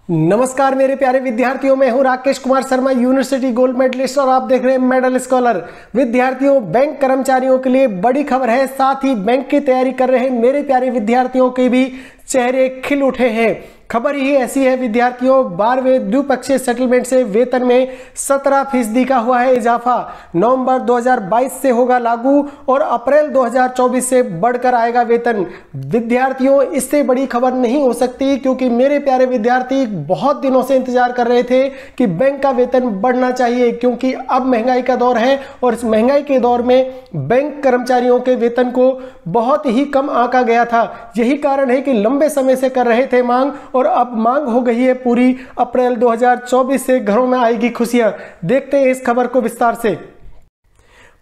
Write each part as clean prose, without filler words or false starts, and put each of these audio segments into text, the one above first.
नमस्कार मेरे प्यारे विद्यार्थियों, मैं हूं Rakesh Kumar Sharma, university gold medalist और आप देख रहे हैं मेडल स्कॉलर। विद्यार्थियों, बैंक कर्मचारियों के लिए बड़ी खबर है। साथ ही बैंक की तैयारी कर रहे मेरे प्यारे विद्यार्थियों के भी चेहरे खिल उठे हैं। खबर ही ऐसी है विद्यार्थियों, 12वें द्विपक्षीय सेटलमेंट से वेतन में 17% का हुआ है इजाफा। नवंबर 2022 से होगा लागू और अप्रैल 2024 से बढ़कर आएगा वेतन। विद्यार्थियों, इससे बड़ी खबर नहीं हो सकती, क्योंकि मेरे प्यारे विद्यार्थी बहुत दिनों से इंतजार कर रहे थे कि बैंक का वेतन बढ़ना चाहिए, क्योंकि अब महंगाई का दौर है और इस महंगाई के दौर में बैंक कर्मचारियों के वेतन को बहुत ही कम आंका गया था। यही कारण है कि लंबे समय से कर रहे थे मांग, और अब मांग हो गई है पूरी। अप्रैल 2024 से घरों में आएगी खुशियां। देखते हैं इस खबर को विस्तार से।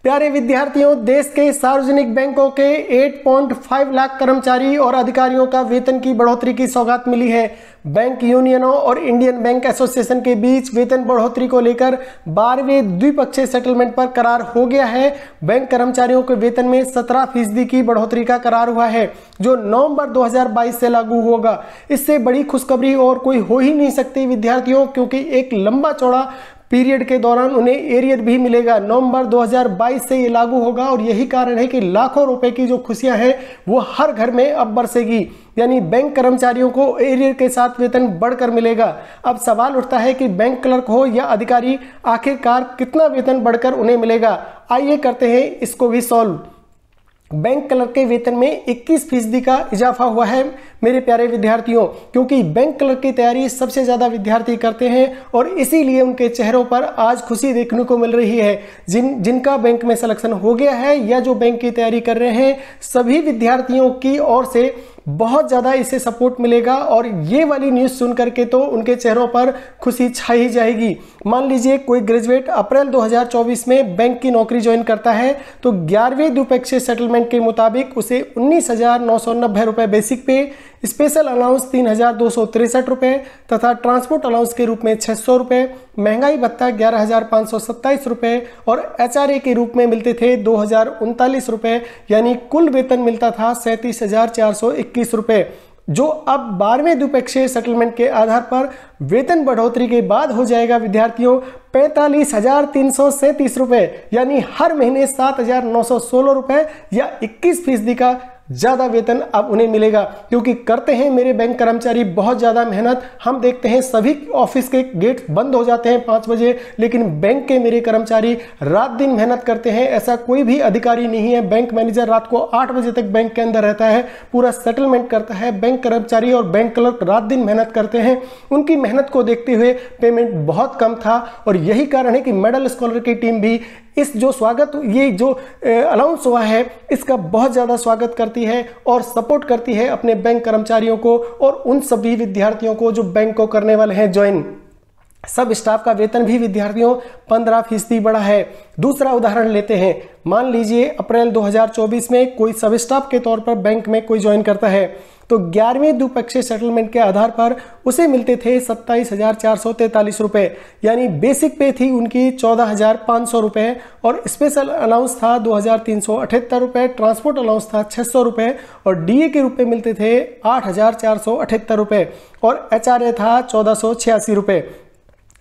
प्यारे विद्यार्थियों, देश के सार्वजनिक बैंकों के 8.5 लाख कर्मचारी और अधिकारियों का वेतन की बढ़ोतरी की सौगात मिली है। बैंक यूनियनों और इंडियन बैंक एसोसिएशन के बीच वेतन बढ़ोतरी को लेकर 12वें द्विपक्षीय सेटलमेंट पर करार हो गया है। बैंक कर्मचारियों के वेतन में 17% की बढ़ोतरी का करार हुआ है, जो नवंबर 2022 से लागू होगा। इससे बड़ी खुशखबरी और कोई हो ही नहीं सकती विद्यार्थियों, क्योंकि एक लंबा चौड़ा पीरियड के दौरान उन्हें एरियर भी मिलेगा। नवंबर 2022 से ये लागू होगा और यही कारण है कि लाखों रुपए की जो खुशियां हैं वो हर घर में अब बरसेगी। यानी बैंक कर्मचारियों को एरियर के साथ वेतन बढ़कर मिलेगा। अब सवाल उठता है कि बैंक क्लर्क हो या अधिकारी, आखिरकार कितना वेतन बढ़कर उन्हें मिलेगा। आइए करते हैं इसको भी सॉल्व। बैंक क्लर्क के वेतन में 21% का इजाफा हुआ है मेरे प्यारे विद्यार्थियों, क्योंकि बैंक क्लर्क की तैयारी सबसे ज्यादा विद्यार्थी करते हैं और इसीलिए उनके चेहरों पर आज खुशी देखने को मिल रही है। जिनका बैंक में सिलेक्शन हो गया है या जो बैंक की तैयारी कर रहे हैं, सभी विद्यार्थियों की ओर से बहुत ज्यादा इसे सपोर्ट मिलेगा और ये वाली न्यूज सुन करके तो उनके चेहरों पर खुशी छाई जाएगी। मान लीजिए कोई ग्रेजुएट अप्रैल 2024 में बैंक की नौकरी ज्वाइन करता है, तो 11वें द्विपक्षीय सेटलमेंट के मुताबिक उसे 19,990 रुपए बेसिक पे, स्पेशल अलाउंस 3,263 रुपए तथा ट्रांसपोर्ट अलाउंस के रूप में 600 रुपए, महंगाई भत्ता 11,527 रुपए और एचआरए के रूप में मिलते थे 2,039 रुपए। यानी कुल वेतन मिलता था 37,421 रुपए, जो अब 12वें द्विपक्षीय सेटलमेंट के आधार पर वेतन बढ़ोतरी के बाद हो जाएगा विद्यार्थियों 45,337 रुपए। यानी हर महीने 7,916 रुपए या 21% का ज्यादा वेतन अब उन्हें मिलेगा, क्योंकि करते हैं मेरे बैंक कर्मचारी बहुत ज्यादा मेहनत। हम देखते हैं सभी ऑफिस के गेट बंद हो जाते हैं 5 बजे, लेकिन बैंक के मेरे कर्मचारी रात दिन मेहनत करते हैं। ऐसा कोई भी अधिकारी नहीं है। बैंक मैनेजर रात को 8 बजे तक बैंक के अंदर रहता है, पूरा सेटलमेंट करता है। बैंक कर्मचारी और बैंक क्लर्क रात दिन मेहनत करते हैं। उनकी मेहनत को देखते हुए पेमेंट बहुत कम था और यही कारण है कि मेडल स्कॉलर की टीम भी इस जो स्वागत, ये जो अलाउंस हुआ है, इसका बहुत ज़्यादा स्वागत करती है और सपोर्ट करती है अपने बैंक कर्मचारियों को और उन सभी विद्यार्थियों को जो बैंक को करने वाले हैं ज्वाइन। सब स्टाफ का वेतन भी विद्यार्थियों 15% बढ़ा है। दूसरा उदाहरण लेते हैं। मान लीजिए अप्रैल 2024 में कोई सब स्टाफ के तौर पर बैंक में कोई ज्वाइन करता है, तो 11वें द्विपक्षीय सेटलमेंट के आधार पर उसे मिलते थे 27,443 रुपए। यानी बेसिक पे थी उनकी 14,500 रुपए और स्पेशल अलाउंस था 2,378 रुपए, ट्रांसपोर्ट अलाउंस था 600 रुपए और डीए के रूप में मिलते थे 8,478 रुपए और एचआरए था 1,486 रुपए।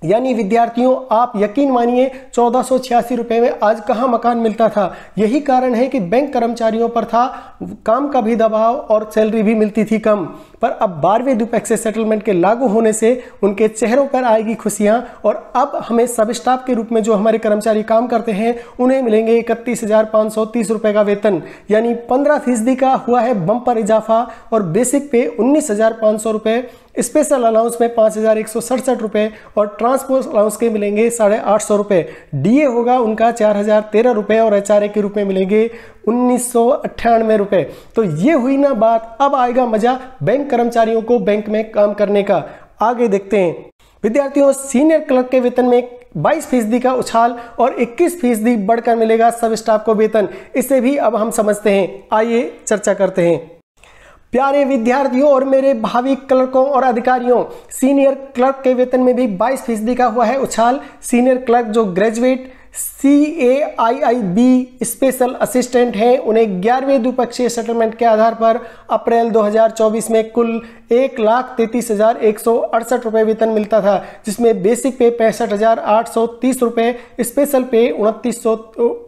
यानी विद्यार्थियों, आप यकीन मानिए 1,486 रुपए में आज कहां मकान मिलता था। यही कारण है कि बैंक कर्मचारियों पर था काम का भी दबाव और सैलरी भी मिलती थी कम। पर अब 12वें द्विपक्षीय सेटलमेंट के लागू होने से उनके चेहरों पर आएगी खुशियां और अब हमें सब स्टाफ के रूप में जो हमारे कर्मचारी काम करते हैं उन्हें मिलेंगे 31,530 रुपए का वेतन। यानी 15% का हुआ है बम्पर इजाफा और बेसिक पे 19,500 रुपए, स्पेशल अलाउंस में 5,167 रुपए और ट्रांसपोर्ट अलाउंस के मिलेंगे 850 रुपए। डीए होगा उनका 4,013 रुपए और एचआरए के रूप में मिलेंगे 1,998 रुपए। तो ये हुई ना बात। अब आएगा मजा बैंक कर्मचारियों को बैंक में काम करने का। आगे देखते हैं विद्यार्थियों, सीनियर क्लर्क के वेतन में 22% का उछाल और 21% बढ़कर मिलेगा सब स्टाफ को वेतन। इसे भी अब हम समझते हैं। आइए चर्चा करते हैं। प्यारे विद्यार्थियों और मेरे भावी क्लर्कों और अधिकारियों, सीनियर क्लर्क के वेतन में भी 22% का हुआ है उछाल। सीनियर क्लर्क जो ग्रेजुएट CAIIB स्पेशल असिस्टेंट हैं, उन्हें 11वें द्विपक्षीय सेटलमेंट के आधार पर अप्रैल 2024 में कुल 1,33,168 रुपये वेतन मिलता था, जिसमें बेसिक पे 65,830 रुपये, स्पेशल पे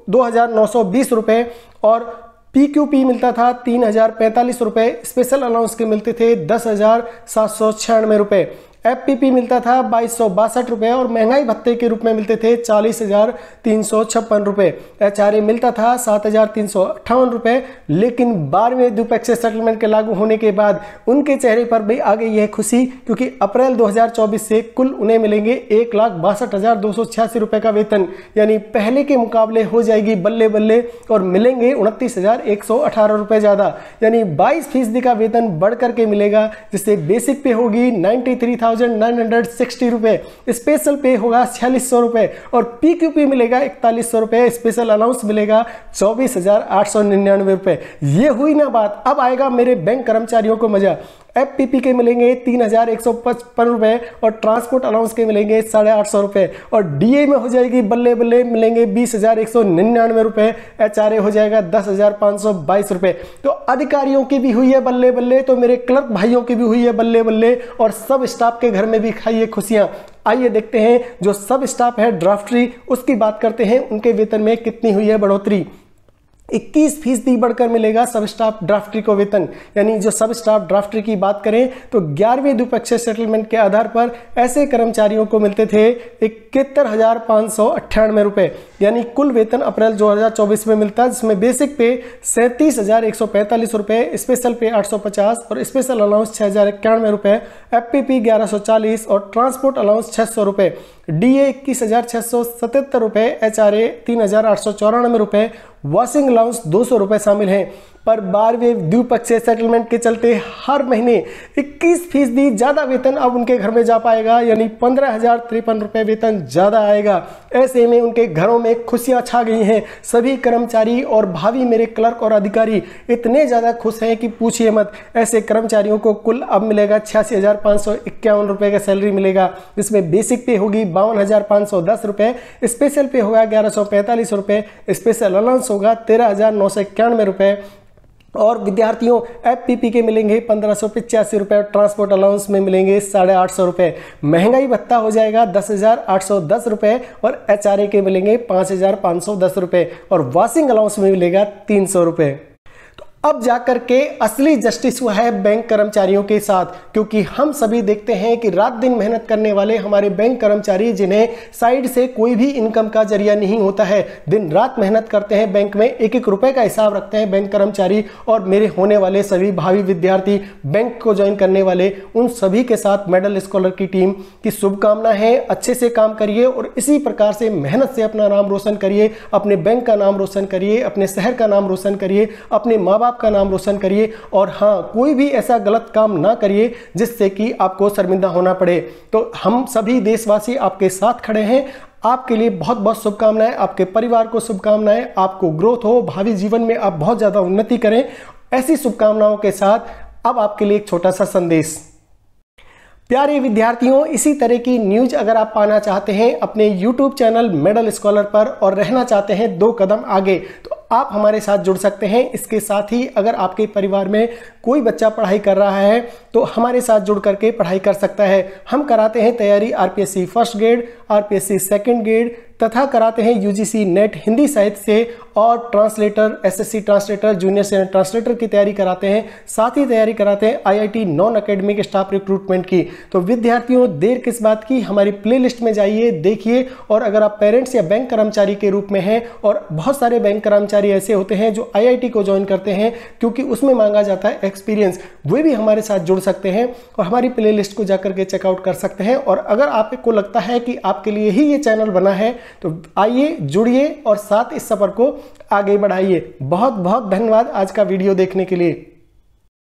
2,920 रुपये और PQP मिलता था 3,045 रुपये, स्पेशल अलाउंस के मिलते थे 10,796 रुपये, FPP मिलता था 2,262 रुपये और महंगाई भत्ते के रूप में मिलते थे 40,356 रुपये, HRA मिलता था 7,358 रुपये। लेकिन 12वें द्विपक्षीय सेटलमेंट के लागू होने के बाद उनके चेहरे पर भी आ गई है खुशी, क्योंकि अप्रैल 2024 से कुल उन्हें मिलेंगे 1,62,286 रुपये का वेतन, यानी पहले के मुकाबले हो जाएगी बल्ले बल्ले और मिलेंगे 29,118 रुपये ज़्यादा, यानी 22% का वेतन बढ़ करके मिलेगा, जिससे बेसिक पे होगी 93,960 रुपये, स्पेशल पे होगा 4600 रुपये और PQP मिलेगा 4100 रुपये, स्पेशल अलाउंस मिलेगा 24,899 रुपये। ये हुई ना बात। अब आएगा मेरे बैंक कर्मचारियों को मजा। FPP के मिलेंगे 3,155 रुपये और ट्रांसपोर्ट अलाउंस के मिलेंगे 850 रुपये और DA में हो जाएगी बल्ले बल्ले, मिलेंगे 20,199 रुपये, HRA हो जाएगा 10,522 रुपये। तो अधिकारियों की भी हुई है बल्ले बल्ले, तो मेरे क्लर्क भाइयों की भी हुई है बल्ले बल्ले और सब स्टाफ के घर में भी खाइए खुशियाँ। आइए देखते हैं जो सब स्टाफ है ड्राफ्टरी, उसकी बात करते हैं, उनके वेतन में कितनी हुई है बढ़ोतरी। 21% बढ़कर मिलेगा सब स्टाफ ड्राफ्टरी को वेतन, यानी जो सब स्टाफ ड्राफ्टरी की बात करें तो 11वें द्विपक्षीय सेटलमेंट के आधार पर ऐसे कर्मचारियों को मिलते थे 71,598 रुपये, यानी कुल वेतन अप्रैल 2024 में मिलता है, जिसमें बेसिक पे 37,145 रुपये, स्पेशल पे 850 और स्पेशल अलाउंस 6,091 रुपये, FPP 1,140 और ट्रांसपोर्ट अलाउंस 600 रुपये, DA 21,677 रुपये, HRA 3,894 रुपये, वॉशिंग अलाउंस 200 रुपये शामिल हैं। पर 12वें द्विपक्षीय सेटलमेंट के चलते हर महीने 21% ज़्यादा वेतन अब उनके घर में जा पाएगा, यानी 15,053 रुपये वेतन ज़्यादा आएगा। ऐसे में उनके घरों में खुशियां छा गई हैं। सभी कर्मचारी और भावी मेरे क्लर्क और अधिकारी इतने ज़्यादा खुश हैं कि पूछिए मत। ऐसे कर्मचारियों को कुल अब मिलेगा 86,551 रुपये का सैलरी मिलेगा, जिसमें बेसिक पे होगी 52,510 रुपये, स्पेशल पे होगा 1,145 रुपये, स्पेशल अलाउंस होगा 13,991 रुपये और विद्यार्थियों FPP के मिलेंगे 1,585 रुपये और ट्रांसपोर्ट अलाउंस में मिलेंगे 850 रुपये। महंगाई भत्ता हो जाएगा 10,810 रुपये और HRA के मिलेंगे 5,510 रुपये और वॉशिंग अलाउंस में मिलेगा 300 रुपये। अब जाकर के असली जस्टिस हुआ है बैंक कर्मचारियों के साथ, क्योंकि हम सभी देखते हैं कि रात दिन मेहनत करने वाले हमारे बैंक कर्मचारी, जिन्हें साइड से कोई भी इनकम का जरिया नहीं होता है, दिन रात मेहनत करते हैं, बैंक में एक एक रुपए का हिसाब रखते हैं बैंक कर्मचारी। और मेरे होने वाले सभी भावी विद्यार्थी बैंक को ज्वाइन करने वाले, उन सभी के साथ मेडल स्कॉलर की टीम की शुभकामना है। अच्छे से काम करिए और इसी प्रकार से मेहनत से अपना नाम रोशन करिए, अपने बैंक का नाम रोशन करिए, अपने शहर का नाम रोशन करिए, अपने माँ बाप का नाम रोशन करिए। और हाँ, कोई भी ऐसा गलत काम ना करिए जिससे कि आपको शर्मिंदा होना पड़े। तो हम सभी देशवासी आपके साथ खड़े हैं। आपके लिए बहुत बहुत शुभकामनाएं, आपके परिवार को शुभकामनाएं, आपको ग्रोथ हो, भावी जीवन में आप बहुत ज़्यादा उन्नति करें। ऐसी शुभकामनाओं के साथ अब आपके लिए एक छोटा सा संदेश। प्यारे विद्यार्थियों, इसी तरह की न्यूज अगर आप पाना चाहते हैं अपने YouTube चैनल मेडल स्कॉलर पर और रहना चाहते हैं 2 कदम आगे, तो आप हमारे साथ जुड़ सकते हैं। इसके साथ ही अगर आपके परिवार में कोई बच्चा पढ़ाई कर रहा है तो हमारे साथ जुड़ करके पढ़ाई कर सकता है। हम कराते हैं तैयारी RPSC first grade, RPSC second grade तथा कराते हैं UGC नेट हिंदी साहित्य से और translator, SSC translator, junior senior translator की तैयारी कराते हैं। साथ ही तैयारी कराते हैं IIT non academic staff recruitment की। तो विद्यार्थियों, देर किस बात की, हमारी प्लेलिस्ट में जाइए, देखिए। और अगर आप पेरेंट्स या बैंक कर्मचारी के रूप में हैं, और बहुत सारे बैंक कर्मचारी ऐसे होते हैं जो IIT को ज्वाइन करते हैं क्योंकि उसमें मांगा जाता है एक्सपीरियंस, वे भी हमारे साथ जुड़ सकते हैं और हमारी प्लेलिस्ट को जाकर के चेकआउट कर सकते हैं। और अगर आपको लगता है कि आपके लिए ही ये चैनल बना है तो आइए, जुड़िए और साथ इस सफर को आगे बढ़ाइए। बहुत बहुत धन्यवाद आज का वीडियो देखने के लिए।